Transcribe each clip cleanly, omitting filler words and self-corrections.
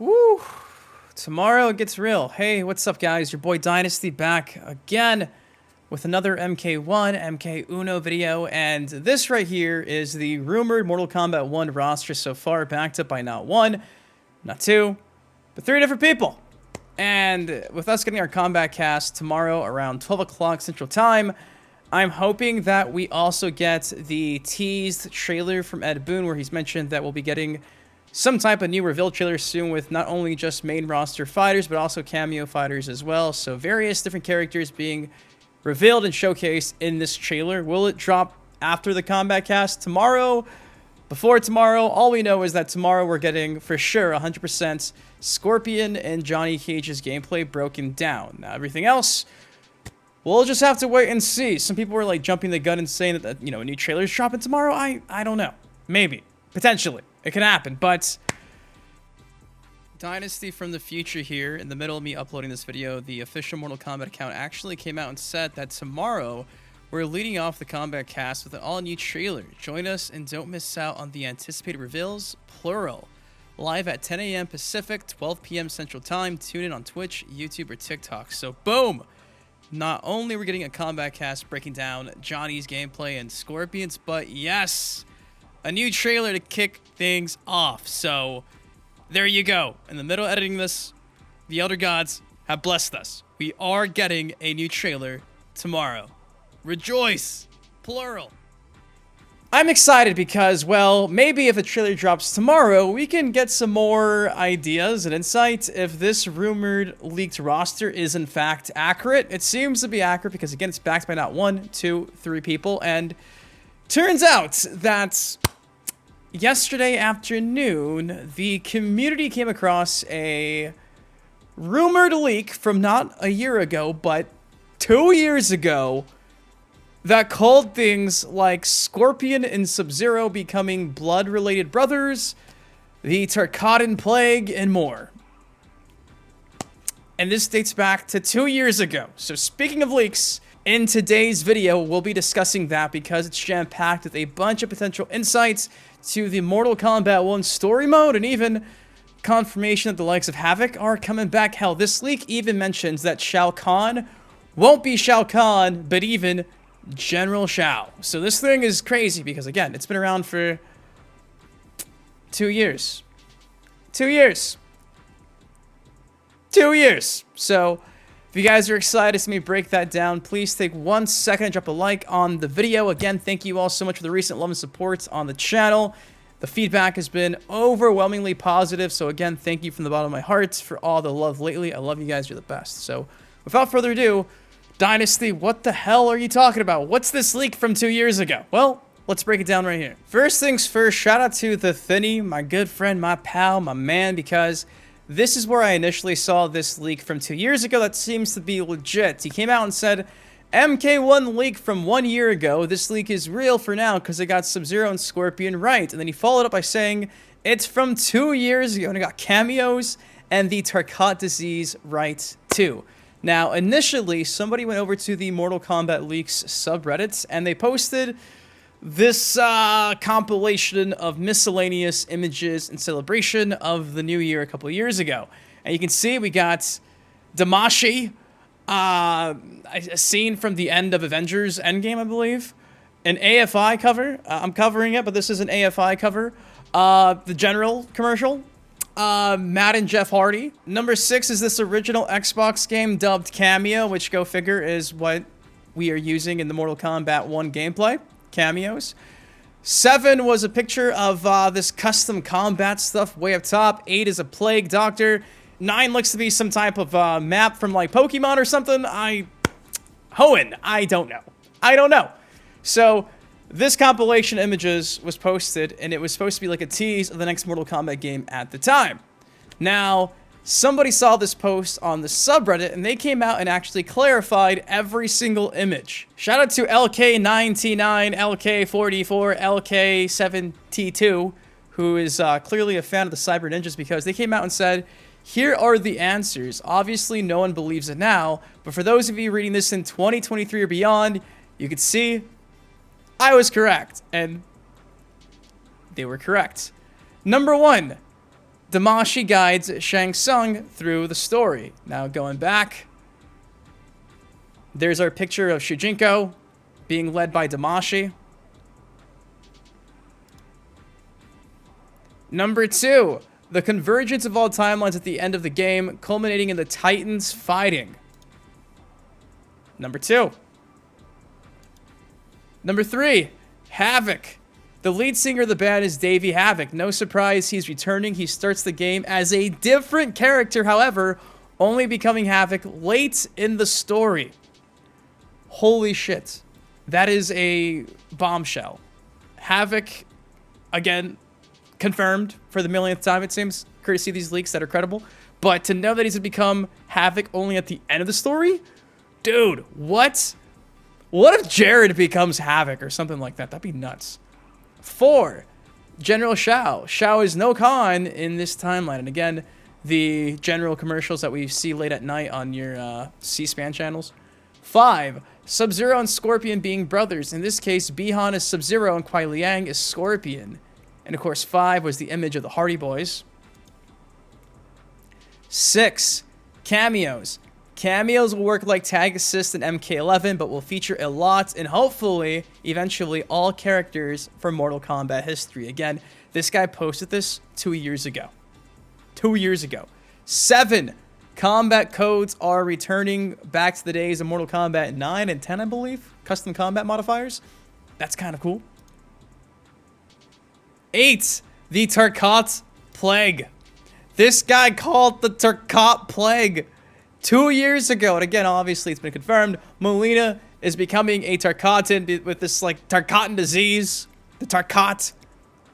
Woo! Tomorrow it gets real. Hey, what's up, guys? Your boy Dynasty back again with another MK1, MK Uno video, and this right here is the rumored Mortal Kombat 1 roster so far, backed up by not one, not two, but three different people. And with us getting our combat cast tomorrow around 12 o'clock Central Time, I'm hoping that we also get the teased trailer from Boon, where he's mentioned that we'll be getting some type of new reveal trailer soon with not only just main roster fighters, but also cameo fighters as well. So various different characters being revealed and showcased in this trailer. Will it drop after the combat cast tomorrow? Before tomorrow? All we know is that tomorrow we're getting, for sure, 100% Scorpion and Johnny Cage's gameplay broken down. Now, everything else, we'll just have to wait and see. Some people were like jumping the gun and saying that, you know, a new trailer's dropping tomorrow. I don't know. Maybe. Potentially. It can happen, but Dynasty from the future here, in the middle of me uploading this video, the official Mortal Kombat account actually came out and said that tomorrow we're leading off the combat cast with an all-new trailer. Join us and don't miss out on the anticipated reveals, plural. Live at 10 a.m. Pacific, 12 p.m. Central Time. Tune in on Twitch, YouTube, or TikTok. So, boom! Not only are we getting a combat cast breaking down Johnny's gameplay and Scorpion's, but yes, a new trailer to kick things off. So, there you go. In the middle of editing this, the Elder Gods have blessed us. We are getting a new trailer tomorrow. Rejoice! Plural. I'm excited because, well, maybe if the trailer drops tomorrow, we can get some more ideas and insights if this rumored leaked roster is in fact accurate. It seems to be accurate because, again, it's backed by not one, two, three people, and turns out that yesterday afternoon, the community came across a rumored leak from not a year ago, but 2 years ago, that called things like Scorpion and Sub-Zero becoming blood-related brothers, the Tarkat plague, and more. And this dates back to 2 years ago. So speaking of leaks, in today's video, we'll be discussing that because it's jam-packed with a bunch of potential insights to the Mortal Kombat 1 story mode, and even confirmation that the likes of Havoc are coming back. Hell, this leak even mentions that Shao Kahn won't be Shao Kahn, but even General Shao. So this thing is crazy because, again, it's been around for 2 years. 2 years. 2 years. So if you guys are excited to see me break that down, please take 1 second and drop a like on the video. Again, thank you all so much for the recent love and support on the channel. The feedback has been overwhelmingly positive. So again, thank you from the bottom of my heart for all the love lately. I love you guys. You're the best. So without further ado, Dynasty, what the hell are you talking about? What's this leak from 2 years ago? Well, let's break it down right here. First things first, shout out to the Thinny, my good friend, my pal, my man, because this is where I initially saw this leak from 2 years ago that seems to be legit. He came out and said, MK1 leak from 1 year ago. This leak is real for now because it got Sub-Zero and Scorpion right. And then he followed up by saying, it's from 2 years ago and it got cameos and the Tarkat disease right too. Now, initially, somebody went over to the Mortal Kombat Leaks subreddit, and they posted this compilation of miscellaneous images in celebration of the new year a couple of years ago. And you can see we got Damashi, a scene from the end of Avengers Endgame, I believe. An AFI cover. I'm covering it, but this is an AFI cover. The General commercial. Matt and Jeff Hardy. Number 6 is this original Xbox game dubbed Kameo, which, go figure, is what we are using in the Mortal Kombat 1 gameplay. Cameos. 7 was a picture of this custom combat stuff way up top. 8 is a plague doctor. 9 looks to be some type of map from like Pokemon or something. I don't know. I don't know. So this compilation images was posted, and it was supposed to be like a tease of the next Mortal Kombat game at the time. Now, somebody saw this post on the subreddit, and they came out and actually clarified every single image. Shout out to LK9T9, LK44, LK7T2, who is clearly a fan of the Cyber Ninjas, because they came out and said, here are the answers. Obviously, no one believes it now, but for those of you reading this in 2023 or beyond, you can see I was correct, and they were correct. Number 1, Damashi guides Shang Tsung through the story. Now going back, there's our picture of Shujinko being led by Damashi. Number 2, the convergence of all timelines at the end of the game, culminating in the Titans fighting. Number 2. Number 3, Havoc. The lead singer of the band is Davey Havoc. No surprise, he's returning. He starts the game as a different character, however, only becoming Havoc late in the story. Holy shit. That is a bombshell. Havoc, again, confirmed for the millionth time, it seems, courtesy of these leaks that are credible. But to know that he's going to become Havoc only at the end of the story? Dude, what? What if Jade becomes Havoc or something like that? That'd be nuts. 4, General Shao. Shao is no Khan in this timeline. And again, the general commercials that we see late at night on your C-SPAN channels. 5, Sub-Zero and Scorpion being brothers. In this case, Bihan is Sub-Zero and Kuai Liang is Scorpion. And of course, 5 was the image of the Hardy Boys. 6, cameos. Cameos will work like tag assist in MK11, but will feature a lot and hopefully, eventually, all characters from Mortal Kombat history. Again, this guy posted this 2 years ago. 2 years ago. 7, combat codes are returning back to the days of Mortal Kombat 9 and 10, I believe. Custom combat modifiers. That's kind of cool. 8, the Tarkat Plague. This guy called the Tarkat Plague 2 years ago. And again, obviously, it's been confirmed. Mileena is becoming a Tarkatan with this, like, Tarkatan disease. The Tarkat.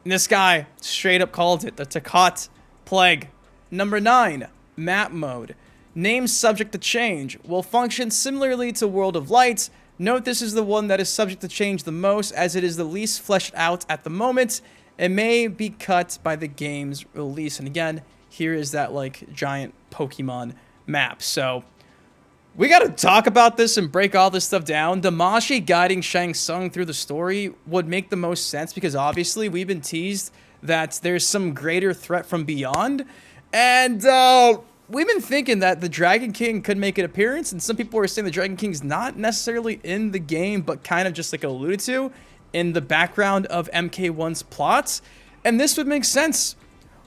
And this guy straight up called it the Tarkat Plague. Number 9, map mode. Name subject to change. Will function similarly to World of Light. Note this is the one that is subject to change the most, as it is the least fleshed out at the moment. It may be cut by the game's release. And again, here is that, like, giant Pokemon map. So we got to talk about this and break all this stuff down. Damashi guiding Shang Tsung through the story would make the most sense because obviously we've been teased that there's some greater threat from beyond. And we've been thinking that the Dragon King could make an appearance. And some people are saying the Dragon King's not necessarily in the game, but kind of just like alluded to in the background of MK1's plots. And this would make sense.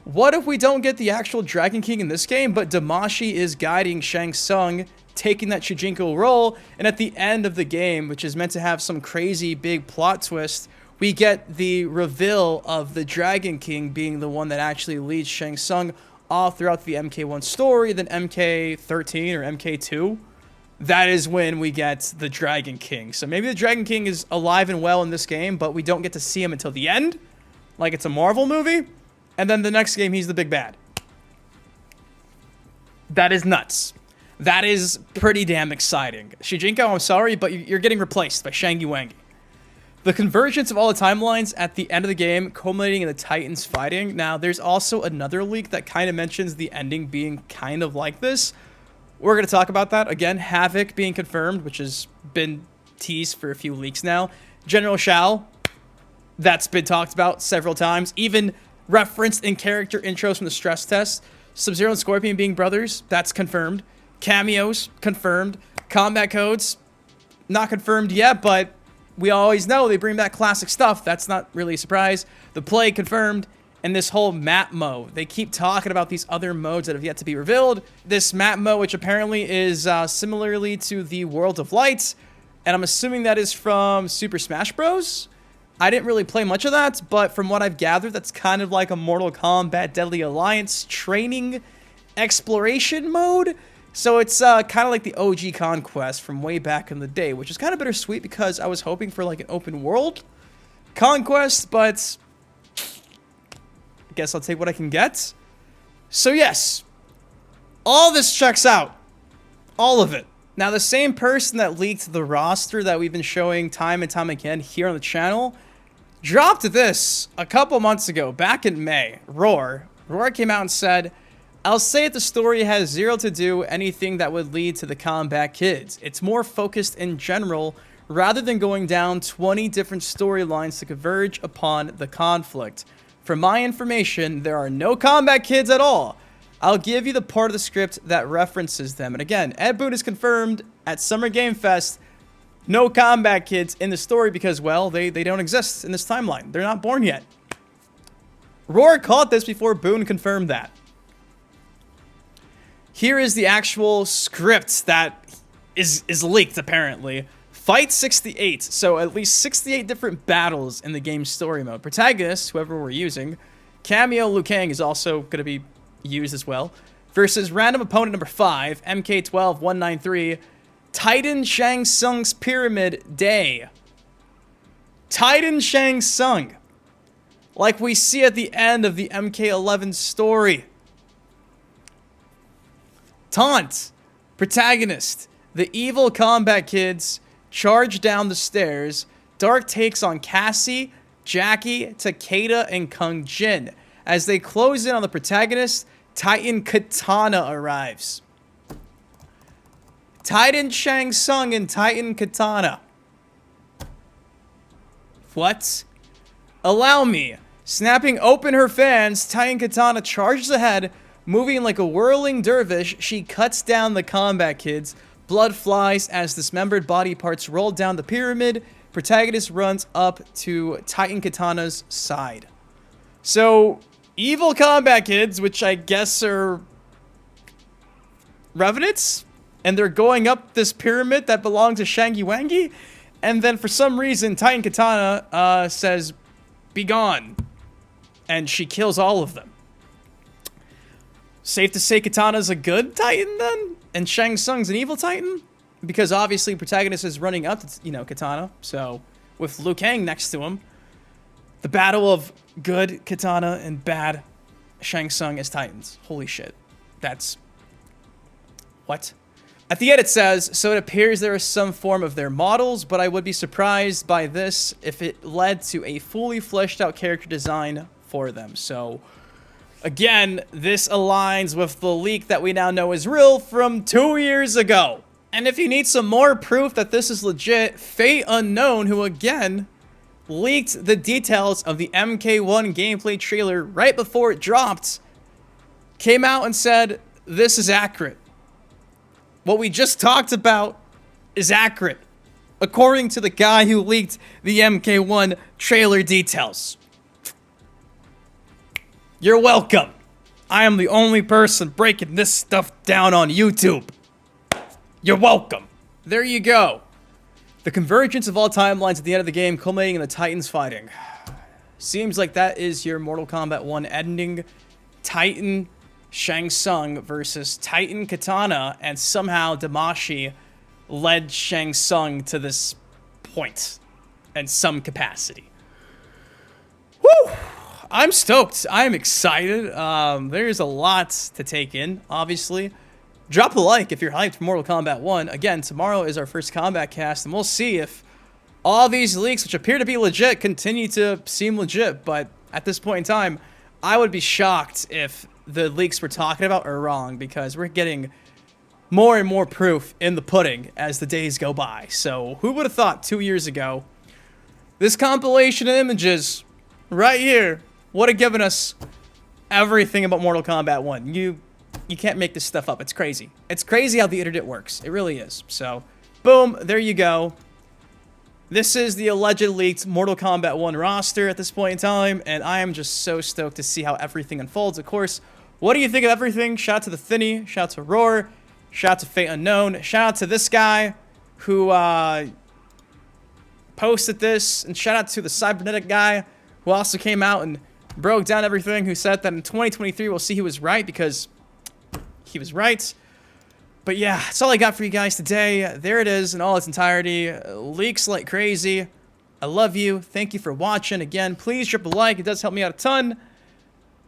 What if we don't get the actual Dragon King in this game, but Damashi is guiding Shang Tsung, taking that Shujinko role, and at the end of the game, which is meant to have some crazy big plot twist, we get the reveal of the Dragon King being the one that actually leads Shang Tsung all throughout the MK1 story, then MK13 or MK2. That is when we get the Dragon King. So maybe the Dragon King is alive and well in this game, but we don't get to see him until the end, like it's a Marvel movie. And then the next game, he's the big bad. That is nuts. That is pretty damn exciting. Shujinko, I'm sorry, but you're getting replaced by Shang Yuangi. The convergence of all the timelines at the end of the game, culminating in the Titans fighting. Now, there's also another leak that kind of mentions the ending being kind of like this. We're going to talk about that. Again, Havoc being confirmed, which has been teased for a few leaks now. General Shao, that's been talked about several times. Even referenced in character intros from the stress test. Sub-Zero and Scorpion being brothers, that's confirmed. Cameos, confirmed. Combat codes, not confirmed yet, but we always know they bring back classic stuff. That's not really a surprise. The Plague, confirmed. And this whole map mode. They keep talking about these other modes that have yet to be revealed. This map mode, which apparently is similarly to the World of Light. And I'm assuming that is from Super Smash Bros. I didn't really play much of that, but from what I've gathered, that's kind of like a Mortal Kombat Deadly Alliance training exploration mode. So it's kind of like the OG Conquest from way back in the day, which is kind of bittersweet because I was hoping for like an open world Conquest, but I guess I'll take what I can get. So yes, all this checks out. All of it. Now, the same person that leaked the roster that we've been showing time and time again here on the channel dropped this a couple months ago, back in May. Roar came out and said, I'll say that the story has zero to do anything that would lead to the Combat Kids. It's more focused in general rather than going down 20 different storylines to converge upon the conflict. from my information, there are no combat kids at all. I'll give you the part of the script that references them. And again, Ed Boon is confirmed at Summer Game Fest. No combat kids in the story because, well, they don't exist in this timeline. They're not born yet. Roar caught this before Boon confirmed that. Here is the actual script that is leaked, apparently. Fight 68. So at least 68 different battles in the game's story mode. Protagonists, whoever we're using. Kameo Liu Kang is also going to be used as well. Versus random opponent number 5, MK12193. Titan Shang Tsung's Pyramid Day. Titan Shang Tsung. Like we see at the end of the MK11 story. Taunt. Protagonist. The evil combat kids charge down the stairs. Dark takes on Cassie, Jackie, Takeda, and Kung Jin. As they close in on the protagonist, Titan Katana arrives. Titan Shang Tsung and Titan Katana. What? Allow me. Snapping open her fans, Titan Katana charges ahead. Moving like a whirling dervish, she cuts down the combat kids. Blood flies as dismembered body parts roll down the pyramid. Protagonist runs up to Titan Katana's side. So, evil combat kids, which I guess are revenants, and they're going up this pyramid that belongs to Shangy Wangy, and then for some reason, Titan Katana says, "Be gone," and she kills all of them. Safe to say Katana's a good Titan then? And Shang Tsung's an evil Titan? Because obviously protagonist is running up to, you know, Katana. So, with Liu Kang next to him, the battle of good Katana and bad Shang Tsung as Titans. Holy shit. That's... what? At the end it says, so it appears there is some form of their models, but I would be surprised by this if it led to a fully fleshed out character design for them. So... again, this aligns with the leak that we now know is real from 2 years ago. And if you need some more proof that this is legit, Fate Unknown, who again leaked the details of the MK1 gameplay trailer right before it dropped, came out and said, this is accurate. What we just talked about is accurate, according to the guy who leaked the MK1 trailer details. You're welcome. I am the only person breaking this stuff down on YouTube. You're welcome. There you go. The convergence of all timelines at the end of the game culminating in the Titans fighting. Seems like that is your Mortal Kombat 1 ending. Titan Shang Tsung versus Titan Katana, and somehow Damashi led Shang Tsung to this point in some capacity. Woo! I'm stoked. I'm excited. There's a lot to take in, obviously. Drop a like if you're hyped for Mortal Kombat 1. Again, tomorrow is our first combat cast, and we'll see if all these leaks, which appear to be legit, continue to seem legit. But at this point in time, I would be shocked if the leaks we're talking about are wrong, because we're getting more and more proof in the pudding as the days go by. So who would have thought 2 years ago, this compilation of images right here would have given us everything about Mortal Kombat 1. You can't make this stuff up. It's crazy. It's crazy how the internet works. It really is. So, boom, there you go. This is the alleged leaked Mortal Kombat 1 roster at this point in time, and I am just so stoked to see how everything unfolds. Of course, what do you think of everything? Shout out to the Thinny, shout out to Roar, shout out to Fate Unknown, shout out to this guy who posted this, and shout out to the Cybernetic guy who also came out and broke down everything, who said that in 2023 we'll see he was right, because he was right. But yeah, that's all I got for you guys today. There it is in all its entirety. Leaks like crazy. I love you. Thank you for watching. Again, please drop a like. It does help me out a ton.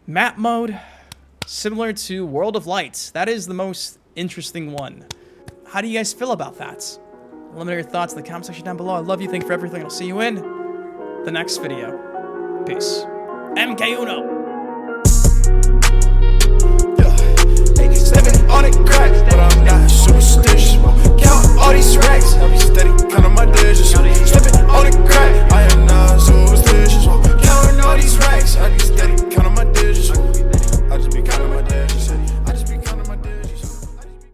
Map mode, similar to World of Light. That is the most interesting one. How do you guys feel about that? Let me know your thoughts in the comment section down below. I love you. Thank you for everything. I'll see you in the next video. Peace. MK1.